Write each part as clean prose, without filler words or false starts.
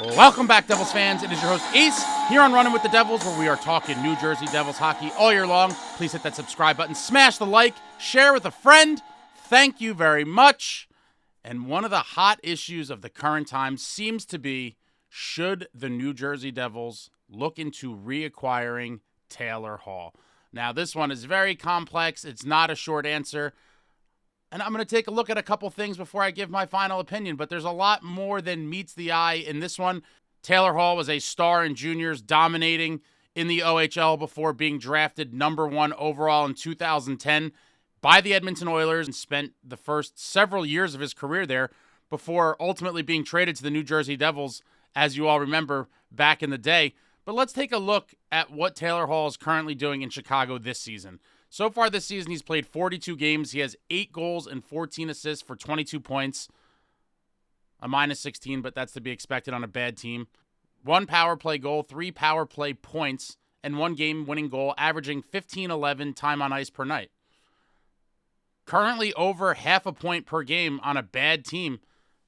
Welcome back, Devils fans. It is your host, Ace, here on Running with the Devils, where we are talking New Jersey Devils hockey all year long. Please hit that subscribe button, smash the like, share with a friend. Thank you very much. And one of the hot issues of the current times seems to be, should the New Jersey Devils look into reacquiring Taylor Hall? Now, this one is very complex. It's not a short answer. And I'm going to take a look at a couple things before I give my final opinion, but there's a lot more than meets the eye in this one. Taylor Hall was a star in juniors, dominating in the OHL before being drafted number 1 overall in 2010 by the Edmonton Oilers and spent the first several years of his career there before ultimately being traded to the New Jersey Devils, as you all remember back in the day. But let's take a look at what Taylor Hall is currently doing in Chicago this season. So far this season, he's played 42 games. He has 8 goals and 14 assists for 22 points. A minus 16, but that's to be expected on a bad team. 1 power play goal, 3 power play points, and 1 game-winning goal, averaging 15-11 time on ice per night. Currently over half a point per game on a bad team.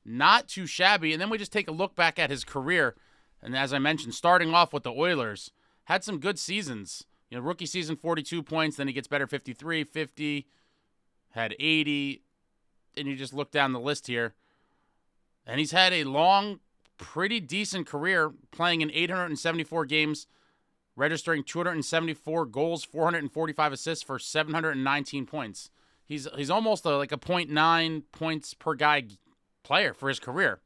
Not too shabby. And then we just take a look back at his career. And as I mentioned, starting off with the Oilers, had some good seasons. Rookie season, 42 points. Then he gets better, 53, 50, had 80. And you just look down the list here. And he's had a long, pretty decent career, playing in 874 games, registering 274 goals, 445 assists for 719 points. He's almost like a 0.9 points per guy player for his career.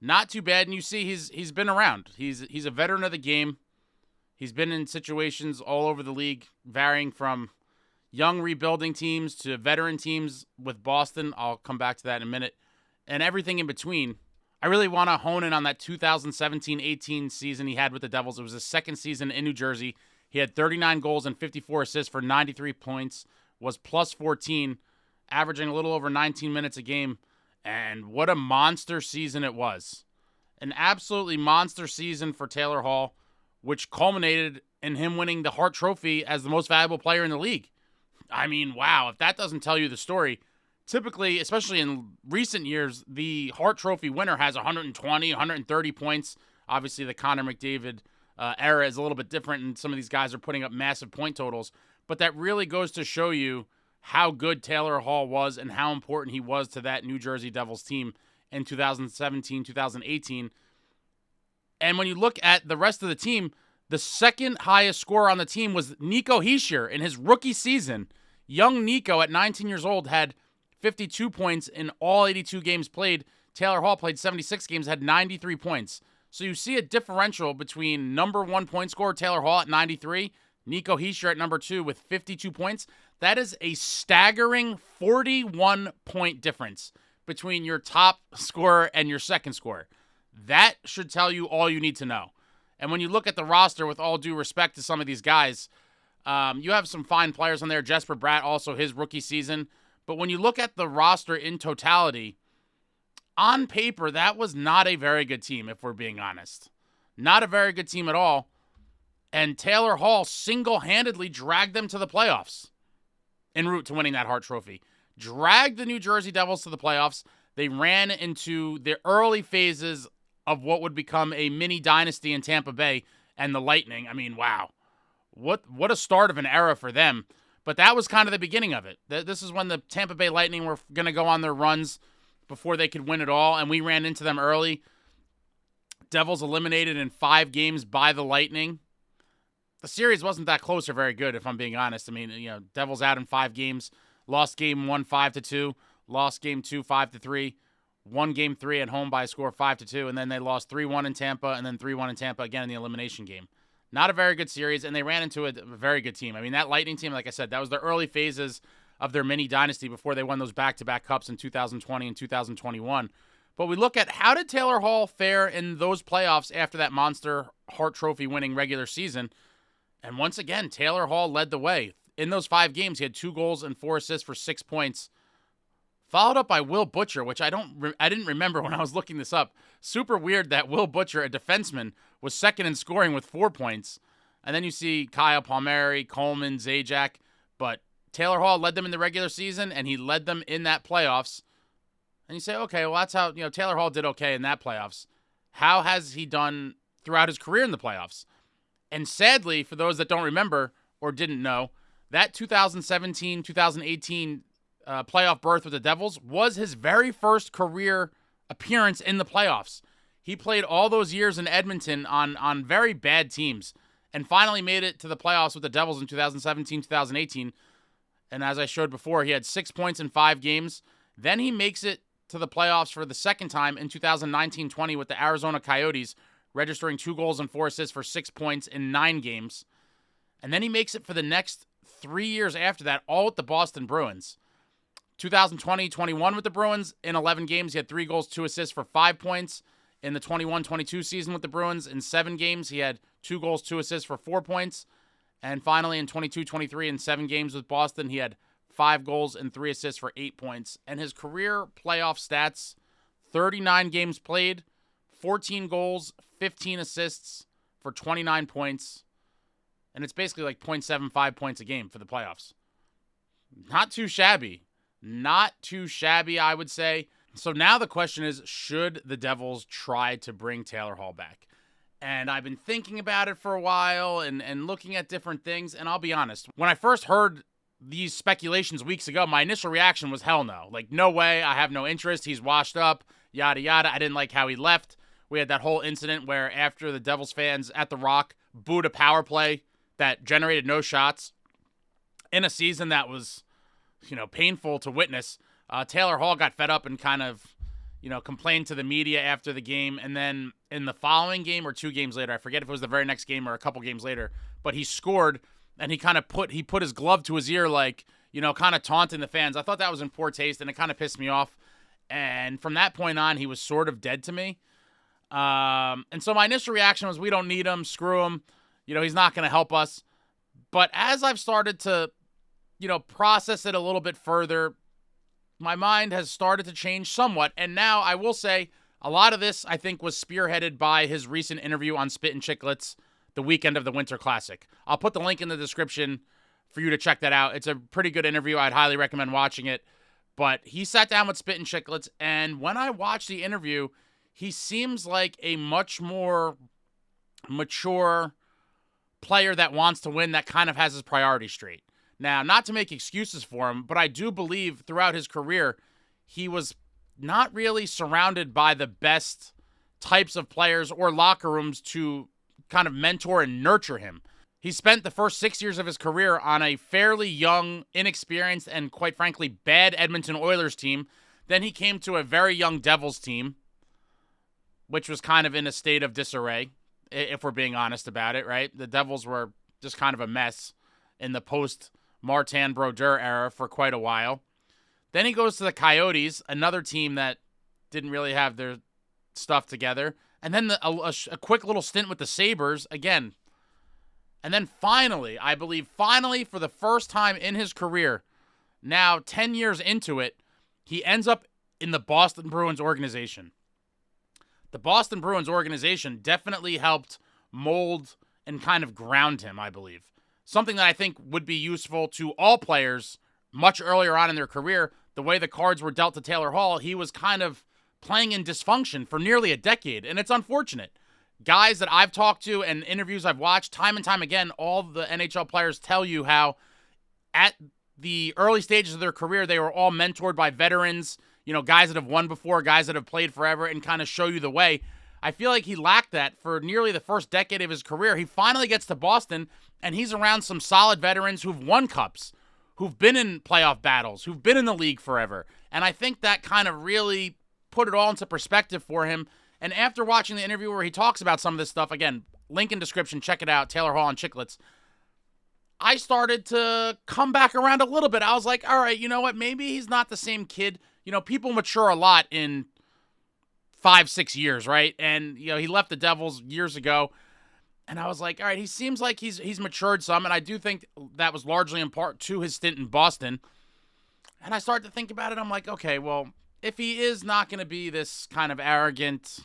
Not too bad. And you see he's been around. He's a veteran of the game. He's been in situations all over the league, varying from young rebuilding teams to veteran teams with Boston. I'll come back to that in a minute. And everything in between. I really want to hone in on that 2017-18 season he had with the Devils. It was his second season in New Jersey. He had 39 goals and 54 assists for 93 points, was plus 14, averaging a little over 19 minutes a game. And what a monster season it was. An absolutely monster season for Taylor Hall, which culminated in him winning the Hart Trophy as the most valuable player in the league. I mean, wow, if that doesn't tell you the story. Typically, especially in recent years, the Hart Trophy winner has 120, 130 points. Obviously, the Connor McDavid era is a little bit different, and some of these guys are putting up massive point totals. But that really goes to show you how good Taylor Hall was and how important he was to that New Jersey Devils team in 2017, 2018. And when you look at the rest of the team, the second highest scorer on the team was Nico Hischier in his rookie season. Young Nico at 19 years old had 52 points in all 82 games played. Taylor Hall played 76 games, had 93 points. So you see a differential between number 1 point scorer Taylor Hall at 93, Nico Hischier at number 2 with 52 points. That is a staggering 41-point difference between your top scorer and your second scorer. That should tell you all you need to know. And when you look at the roster, with all due respect to some of these guys, you have some fine players on there. Jesper Bratt, also his rookie season. But when you look at the roster in totality, on paper, that was not a very good team, if we're being honest. Not a very good team at all. And Taylor Hall single-handedly dragged them to the playoffs en route to winning that Hart Trophy. Dragged the New Jersey Devils to the playoffs. They ran into the early phases of what would become a mini dynasty in Tampa Bay and the Lightning. I mean, wow. What a start of an era for them. But that was kind of the beginning of it. This is when the Tampa Bay Lightning were going to go on their runs before they could win it all, and we ran into them early. Devils eliminated in 5 games by the Lightning. The series wasn't that close or very good, if I'm being honest. I mean, Devils out in 5 games, lost game 1 5-2, lost game 2 5-3, won game 3 at home by a score of 5-2, and then they lost 3-1 in Tampa, and then 3-1 in Tampa again in the elimination game. Not a very good series, and they ran into a very good team. I mean, that Lightning team, like I said, that was the early phases of their mini dynasty before they won those back-to-back cups in 2020 and 2021. But we look at how did Taylor Hall fare in those playoffs after that monster Hart Trophy winning regular season. And once again, Taylor Hall led the way. In those 5 games, he had 2 goals and 4 assists for 6 points. Followed up by Will Butcher, which I didn't remember when I was looking this up. Super weird that Will Butcher, a defenseman, was second in scoring with 4 points. And then you see Kyle Palmieri, Coleman, Zajac. But Taylor Hall led them in the regular season, and he led them in that playoffs. And you say, okay, well, that's how, Taylor Hall did okay in that playoffs. How has he done throughout his career in the playoffs? And sadly, for those that don't remember or didn't know, that 2017-2018 playoff berth with the Devils was his very first career appearance in the playoffs. He played all those years in Edmonton on very bad teams and finally made it to the playoffs with the Devils in 2017-2018. And as I showed before, he had 6 points in 5 games. Then he makes it to the playoffs for the second time in 2019-20 with the Arizona Coyotes, registering 2 goals and 4 assists for 6 points in 9 games. And then he makes it for the next 3 years after that, all with the Boston Bruins. 2020-21 with the Bruins, in 11 games, he had 3 goals, 2 assists for 5 points. In the 21-22 season with the Bruins, in 7 games, he had 2 goals, 2 assists for 4 points. And finally, in 22-23, in 7 games with Boston, he had 5 goals and 3 assists for 8 points. And his career playoff stats, 39 games played, 14 goals, 15 assists for 29 points. And it's basically like 0.75 points a game for the playoffs. Not too shabby. Not too shabby, I would say. So now the question is, should the Devils try to bring Taylor Hall back? And I've been thinking about it for a while and looking at different things. And I'll be honest, when I first heard these speculations weeks ago, my initial reaction was hell no. Like, no way. I have no interest. He's washed up, yada, yada. I didn't like how he left. We had that whole incident where after the Devils fans at the Rock booed a power play that generated no shots in a season that was, painful to witness. Taylor Hall got fed up and kind of, complained to the media after the game. And then in the following game or 2 games later, I forget if it was the very next game or a couple games later, but he scored and he kind of put his glove to his ear, like, kind of taunting the fans. I thought that was in poor taste and it kind of pissed me off. And from that point on, he was sort of dead to me. And so my initial reaction was, we don't need him. Screw him. He's not going to help us. But as I've started to, process it a little bit further, my mind has started to change somewhat. And now I will say a lot of this, I think, was spearheaded by his recent interview on Spittin Chiclets the weekend of the Winter Classic. I'll put the link in the description for you to check that out. It's a pretty good interview. I'd highly recommend watching it. But he sat down with Spittin Chiclets, and when I watched the interview, he seems like a much more mature player that wants to win, that kind of has his priorities straight. Now, not to make excuses for him, but I do believe throughout his career, he was not really surrounded by the best types of players or locker rooms to kind of mentor and nurture him. He spent the first 6 years of his career on a fairly young, inexperienced, and quite frankly, bad Edmonton Oilers team. Then he came to a very young Devils team, which was kind of in a state of disarray, if we're being honest about it, right? The Devils were just kind of a mess in the post-Martin Brodeur era for quite a while. Then he goes to the Coyotes, another team that didn't really have their stuff together. And then a quick little stint with the Sabres, again. And then finally, I believe for the first time in his career, now 10 years into it, he ends up in the Boston Bruins organization. The Boston Bruins organization definitely helped mold and kind of ground him, I believe. Something that I think would be useful to all players much earlier on in their career. The way the cards were dealt to Taylor Hall, he was kind of playing in dysfunction for nearly a decade, and it's unfortunate. Guys that I've talked to and interviews I've watched, time and time again, all the NHL players tell you how at the early stages of their career, they were all mentored by veterans, guys that have won before, guys that have played forever, and kind of show you the way. I feel like he lacked that for nearly the first decade of his career. He finally gets to Boston, and he's around some solid veterans who've won cups, who've been in playoff battles, who've been in the league forever. And I think that kind of really put it all into perspective for him. And after watching the interview where he talks about some of this stuff, again, link in description, check it out, Taylor Hall and Chiclets, I started to come back around a little bit. I was like, all right, you know what? Maybe he's not the same kid. People mature a lot in 5-6 years, right? And, he left the Devils years ago. And I was like, all right, he seems like he's matured some. And I do think that was largely in part to his stint in Boston. And I started to think about it. I'm like, okay, well, if he is not going to be this kind of arrogant,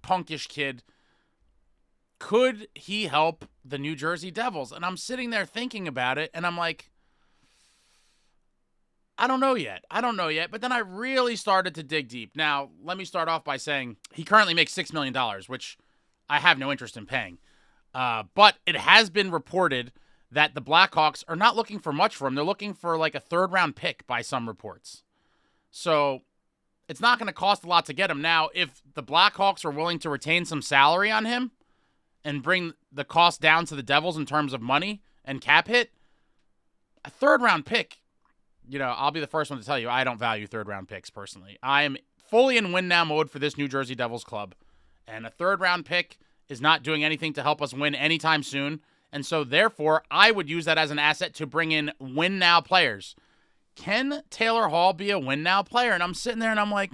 punkish kid, could he help the New Jersey Devils? And I'm sitting there thinking about it, and I'm like, I don't know yet. But then I really started to dig deep. Now, let me start off by saying he currently makes $6 million, which I have no interest in paying. But it has been reported that the Blackhawks are not looking for much for him. They're looking for like a third-round pick by some reports. So it's not going to cost a lot to get him. Now, if the Blackhawks are willing to retain some salary on him and bring the cost down to the Devils in terms of money and cap hit, a third-round pick, I'll be the first one to tell you I don't value third-round picks personally. I am fully in win-now mode for this New Jersey Devils club, and a third-round pick is not doing anything to help us win anytime soon. And so, therefore, I would use that as an asset to bring in win-now players. Can Taylor Hall be a win-now player? And I'm sitting there and I'm like,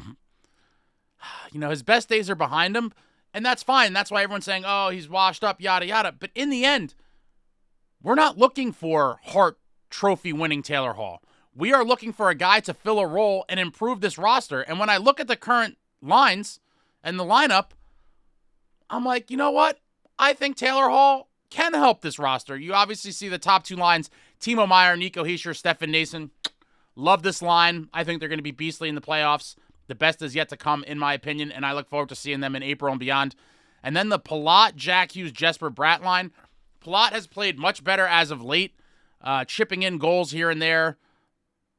his best days are behind him, and that's fine. That's why everyone's saying, oh, he's washed up, yada, yada. But in the end, we're not looking for Hart Trophy-winning Taylor Hall. We are looking for a guy to fill a role and improve this roster. And when I look at the current lines and the lineup, I'm like, you know what? I think Taylor Hall can help this roster. You obviously see the top two lines, Timo Meier, Nico Hischier, Stefan Noesen. Love this line. I think they're going to be beastly in the playoffs. The best is yet to come, in my opinion, and I look forward to seeing them in April and beyond. And then the Palat, Jack Hughes, Jesper Bratt line. Palat has played much better as of late, chipping in goals here and there,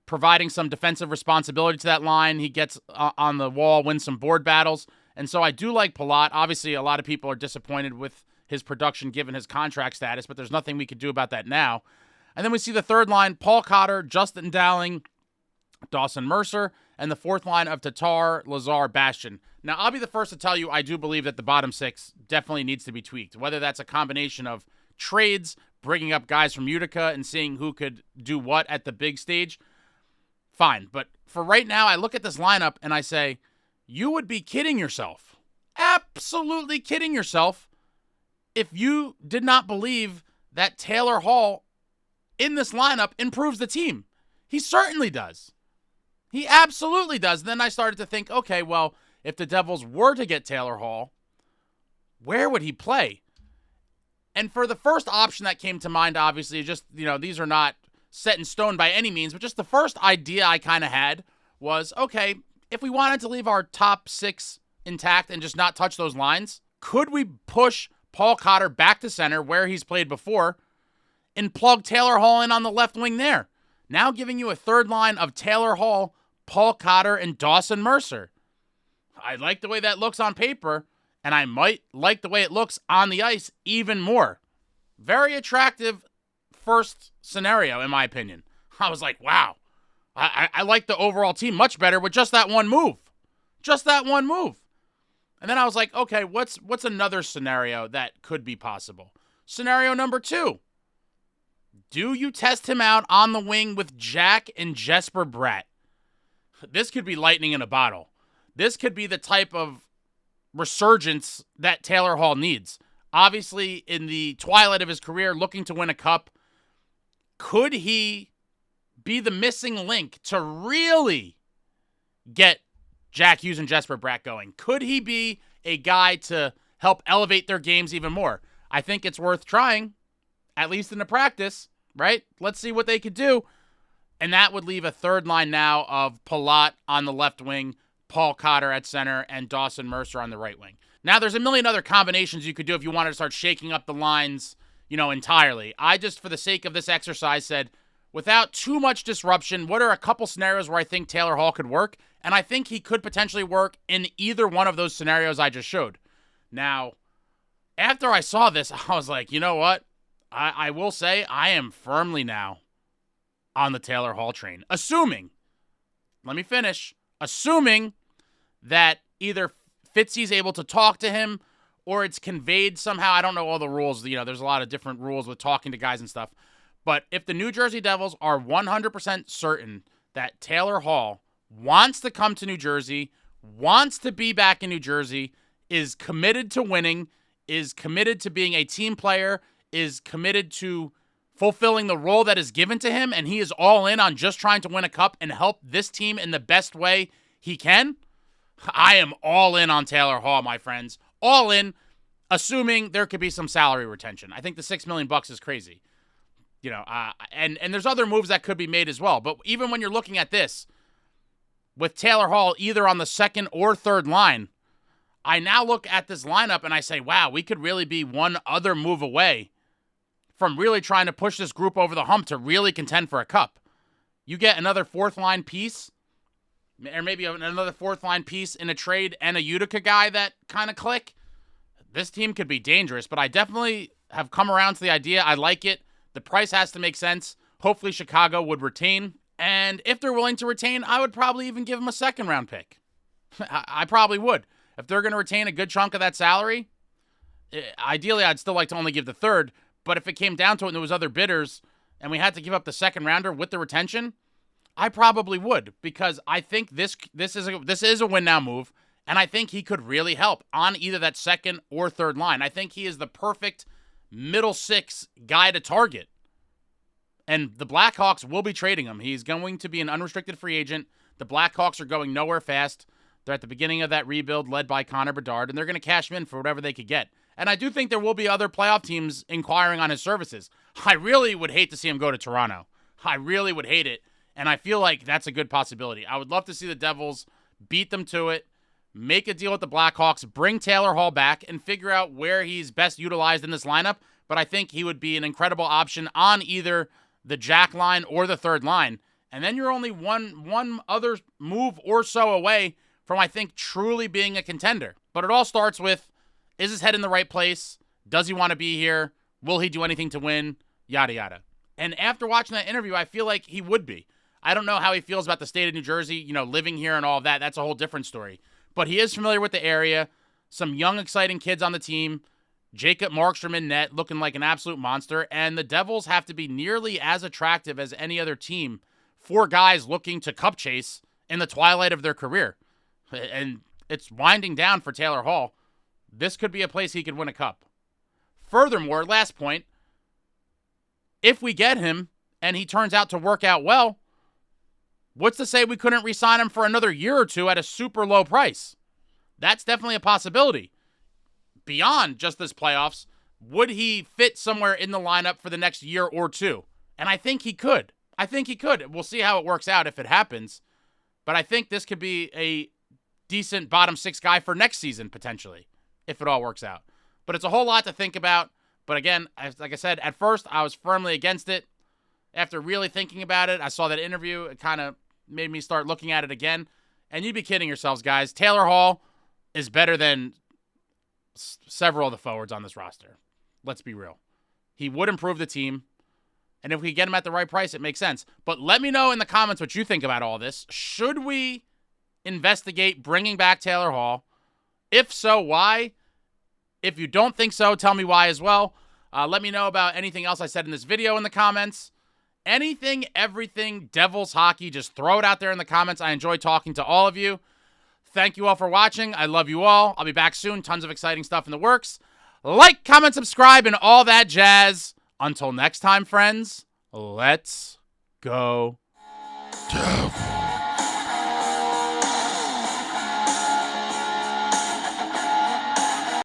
providing some defensive responsibility to that line. He gets on the wall, wins some board battles. And so I do like Palat. Obviously, a lot of people are disappointed with his production given his contract status, but there's nothing we could do about that now. And then we see the third line, Paul Cotter, Justin Dowling, Dawson Mercer, and the fourth line of Tatar, Lazar, Bastian. Now, I'll be the first to tell you I do believe that the bottom six definitely needs to be tweaked, whether that's a combination of trades, bringing up guys from Utica and seeing who could do what at the big stage. Fine, but for right now, I look at this lineup and I say, you would be kidding yourself. Absolutely kidding yourself if you did not believe that Taylor Hall in this lineup improves the team. He certainly does. He absolutely does. And then I started to think, okay, well, if the Devils were to get Taylor Hall, where would he play? And for the first option that came to mind, obviously, just, these are not set in stone by any means, but just the first idea I kind of had was, okay, if we wanted to leave our top six intact and just not touch those lines, could we push Paul Cotter back to center where he's played before and plug Taylor Hall in on the left wing there? Now giving you a third line of Taylor Hall, Paul Cotter, and Dawson Mercer. I like the way that looks on paper, and I might like the way it looks on the ice even more. Very attractive first scenario, in my opinion. I was like, wow. I like the overall team much better with just that one move. Just that one move. And then I was like, okay, what's another scenario that could be possible? Scenario number 2. Do you test him out on the wing with Jack and Jesper Bratt? This could be lightning in a bottle. This could be the type of resurgence that Taylor Hall needs. Obviously, in the twilight of his career, looking to win a cup, could he be the missing link to really get Jack Hughes and Jesper Bratt going? Could he be a guy to help elevate their games even more? I think it's worth trying, at least in the practice, right? Let's see what they could do. And that would leave a third line now of Palat on the left wing, Paul Cotter at center, and Dawson Mercer on the right wing. Now, there's a million other combinations you could do if you wanted to start shaking up the lines, entirely. I just, for the sake of this exercise, said, without too much disruption, what are a couple scenarios where I think Taylor Hall could work? And I think he could potentially work in either one of those scenarios I just showed. Now, after I saw this, I was like, you know what? I will say I am firmly now on the Taylor Hall train. Assuming that either Fitzy's able to talk to him or it's conveyed somehow. I don't know all the rules. There's a lot of different rules with talking to guys and stuff. But if the New Jersey Devils are 100% certain that Taylor Hall wants to come to New Jersey, wants to be back in New Jersey, is committed to winning, is committed to being a team player, is committed to fulfilling the role that is given to him, and he is all in on just trying to win a cup and help this team in the best way he can, I am all in on Taylor Hall, my friends. All in, assuming there could be some salary retention. I think the $6 million is crazy. And there's other moves that could be made as well. But even when you're looking at this, with Taylor Hall either on the second or third line, I now look at this lineup and I say, wow, we could really be one other move away from really trying to push this group over the hump to really contend for a cup. You get another fourth line piece, or maybe another fourth line piece in a trade and a Utica guy that kind of click. This team could be dangerous, but I definitely have come around to the idea. I like it. The price has to make sense. Hopefully Chicago would retain. And if they're willing to retain, I would probably even give them a second-round pick. I probably would. If they're going to retain a good chunk of that salary, ideally I'd still like to only give the third. But if it came down to it and there was other bidders and we had to give up the second-rounder with the retention, I probably would, because I think this is a win-now move, and I think he could really help on either that second or third line. I think he is the perfect middle six guy to target. And the Blackhawks will be trading him. He's going to be an unrestricted free agent. The Blackhawks are going nowhere fast. They're at the beginning of that rebuild led by Connor Bedard, and they're going to cash him in for whatever they could get. And I do think there will be other playoff teams inquiring on his services. I really would hate to see him go to Toronto. I really would hate it. And I feel like that's a good possibility. I would love to see the Devils beat them to it, make a deal with the Blackhawks, bring Taylor Hall back, and figure out where he's best utilized in this lineup. But I think he would be an incredible option on either the jack line or the third line. And then you're only one other move or so away from, I think, truly being a contender. But it all starts with, is his head in the right place? Does he want to be here? Will he do anything to win? Yada, yada. And after watching that interview, I feel like he would be. I don't know how he feels about the state of New Jersey, living here and all of that. That's a whole different story. But he is familiar with the area. Some young, exciting kids on the team. Jacob Markstrom in net, looking like an absolute monster. And the Devils have to be nearly as attractive as any other team for guys looking to cup chase in the twilight of their career. And it's winding down for Taylor Hall. This could be a place he could win a cup. Furthermore, last point, if we get him and he turns out to work out well, what's to say we couldn't re-sign him for another year or two at a super low price? That's definitely a possibility. Beyond just this playoffs, would he fit somewhere in the lineup for the next year or two? And I think he could. We'll see how it works out if it happens. But I think this could be a decent bottom six guy for next season, potentially, if it all works out. But it's a whole lot to think about. But again, like I said, at first, I was firmly against it. After really thinking about it, I saw that interview. It kind of made me start looking at it again. And you'd be kidding yourselves, guys. Taylor Hall is better than several of the forwards on this roster. Let's be real. He would improve the team. And if we get him at the right price, it makes sense. But let me know in the comments what you think about all this. Should we investigate bringing back Taylor Hall? If so, why? If you don't think so, tell me why as well. Let me know about anything else I said in this video in the comments. Anything, everything, Devils hockey, just throw it out there in the comments. I enjoy talking to all of you. Thank you all for watching. I love you all. I'll be back soon. Tons of exciting stuff in the works. Like, comment, subscribe, and all that jazz. Until next time, friends, let's go Devils.